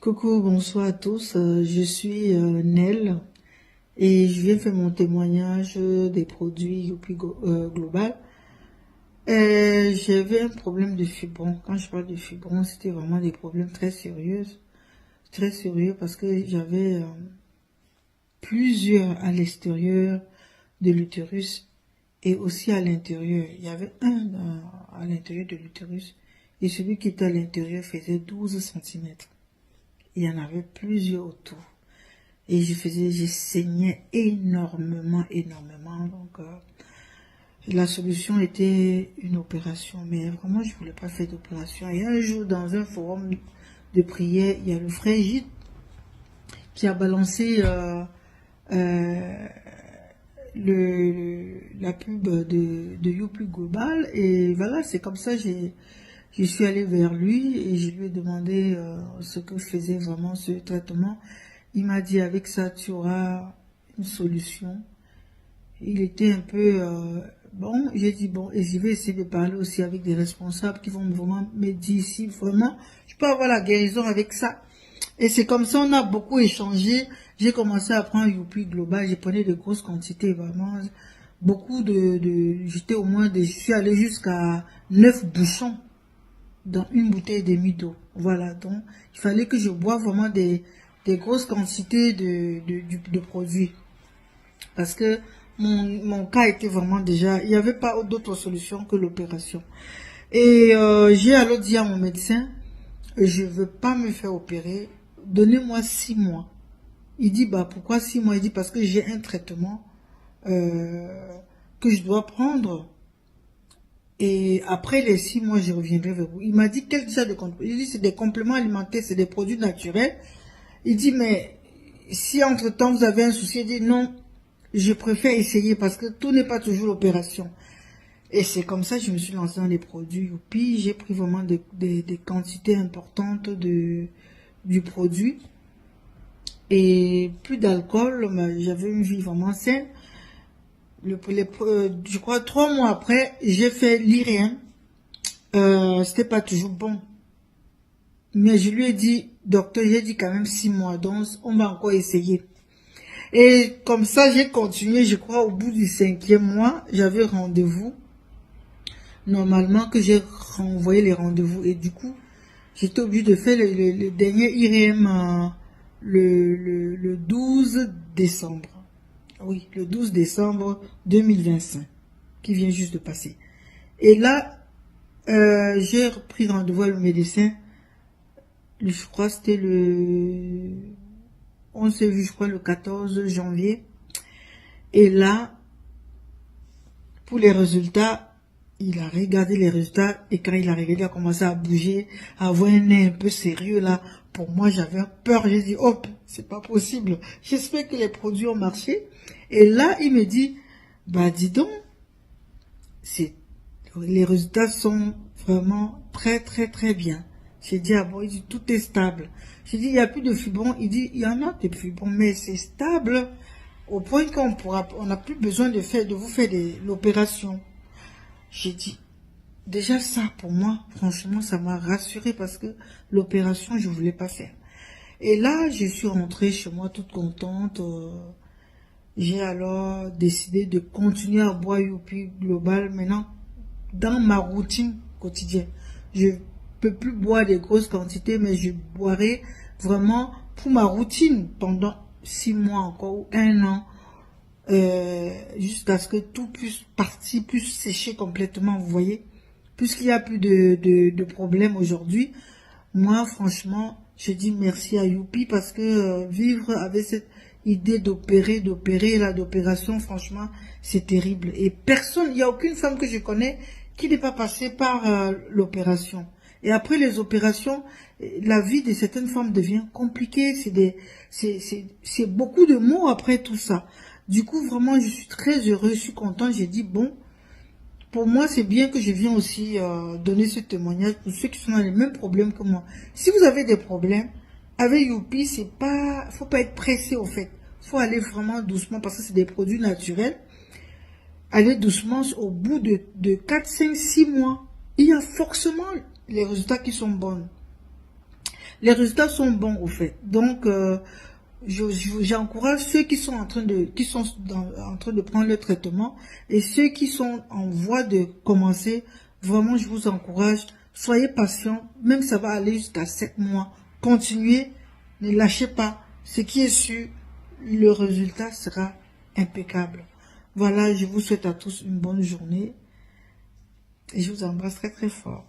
Coucou, bonsoir à tous. Je suis Nel et je viens faire mon témoignage des produits Youpi Global. J'avais un problème de fibrome. Quand je parle de fibrome, c'était vraiment des problèmes très sérieux parce que j'avais plusieurs à l'extérieur de l'utérus et aussi à l'intérieur. Il y avait un à l'intérieur de l'utérus et celui qui était à l'intérieur faisait 12 centimètres. Il y en avait plusieurs autour. Et je saignais énormément. Donc, la solution était une opération. Mais vraiment, je voulais pas faire d'opération. Et un jour, dans un forum de prière, il y a le frère Gide qui a balancé la pub de Youpi Global. Et voilà, c'est comme ça je suis allée vers lui et je lui ai demandé ce que faisait vraiment ce traitement. Il m'a dit, avec ça, tu auras une solution. Il était un peu... bon, j'ai dit, bon, et je vais essayer de parler aussi avec des responsables qui vont vraiment me dire si vraiment je peux avoir la guérison avec ça. Et c'est comme ça, on a beaucoup échangé. J'ai commencé à prendre Youpi Global. Je prenais de grosses quantités, vraiment. J'étais au moins, je suis allé jusqu'à 9 bouchons dans une bouteille et demie d'eau. Voilà, donc il fallait que je boive vraiment des grosses quantités de produits. Parce que mon cas était vraiment déjà... Il n'y avait pas d'autre solution que l'opération. Et j'ai alors dit à mon médecin, je ne veux pas me faire opérer, donnez-moi 6 mois. Il dit, bah pourquoi 6 mois? Il dit, parce que j'ai un traitement que je dois prendre. Et après les 6 mois, je reviendrai vers vous. Il m'a dit, quel genre de compléments? Il dit, c'est des compléments alimentaires, c'est des produits naturels. Il dit, mais si entre-temps vous avez un souci, il dit, non, je préfère essayer parce que tout n'est pas toujours l'opération. Et c'est comme ça que je me suis lancée dans les produits Youpi. J'ai pris vraiment des quantités importantes du produit. Et plus d'alcool, j'avais une vie vraiment saine. Je crois 3 mois après, j'ai fait l'IRM. C'était pas toujours bon. Mais je lui ai dit, docteur, j'ai dit quand même 6 mois, donc on va encore essayer. Et comme ça, j'ai continué, je crois, au bout du 5e mois, j'avais rendez-vous. Normalement, que j'ai renvoyé les rendez-vous. Et du coup, j'étais obligé de faire le dernier IRM le 12 décembre. Oui, le 12 décembre 2025, qui vient juste de passer. Et là, j'ai pris rendez-vous avec le médecin. Je crois que c'était on s'est vu, je crois, le 14 janvier. Et là, pour les résultats, il a regardé les résultats. Et quand il a regardé, il a commencé à bouger, à avoir un nez un peu sérieux là. Pour moi, j'avais peur. J'ai dit, hop, c'est pas possible. J'espère que les produits ont marché. Et là, il me dit, bah dis donc, les résultats sont vraiment très bien. J'ai dit, ah bon, il dit, tout est stable. J'ai dit, il n'y a plus de fibrons. Il dit, il y en a des fibrons, mais c'est stable au point on n'a plus besoin de vous faire l'opération. J'ai dit, déjà ça, pour moi, franchement, ça m'a rassuré parce que l'opération, je ne voulais pas faire. Et là, je suis rentrée chez moi toute contente. J'ai alors décidé de continuer à boire Youpi Global maintenant dans ma routine quotidienne. Je peux plus boire des grosses quantités, mais je boirai vraiment pour ma routine pendant 6 mois encore ou 1 an, jusqu'à ce que tout puisse partir, puisse sécher complètement, vous voyez. Puisqu'il n'y a plus de problème aujourd'hui, moi franchement, je dis merci à Youpi parce que vivre avec cette idée d'opération, franchement, c'est terrible. Et personne, il n'y a aucune femme que je connais qui n'est pas passée par l'opération. Et après les opérations, la vie de certaines femmes devient compliquée. C'est beaucoup de mots après tout ça. Du coup, vraiment, je suis très heureuse, je suis contente. J'ai dit, bon, pour moi, c'est bien que je viens aussi donner ce témoignage pour ceux qui sont dans les mêmes problèmes que moi. Si vous avez des problèmes, avec Youpi, faut pas être pressé au fait. Faut aller vraiment doucement parce que c'est des produits naturels. Aller doucement au bout de 4, 5, 6 mois. Il y a forcément les résultats qui sont bons. Les résultats sont bons au fait. Donc, j'encourage ceux qui sont en train de prendre le traitement et ceux qui sont en voie de commencer. Vraiment, je vous encourage. Soyez patient. Même ça va aller jusqu'à 7 mois. Continuez. Ne lâchez pas. Ce qui est sûr, le résultat sera impeccable. Voilà, je vous souhaite à tous une bonne journée et je vous embrasse très très fort.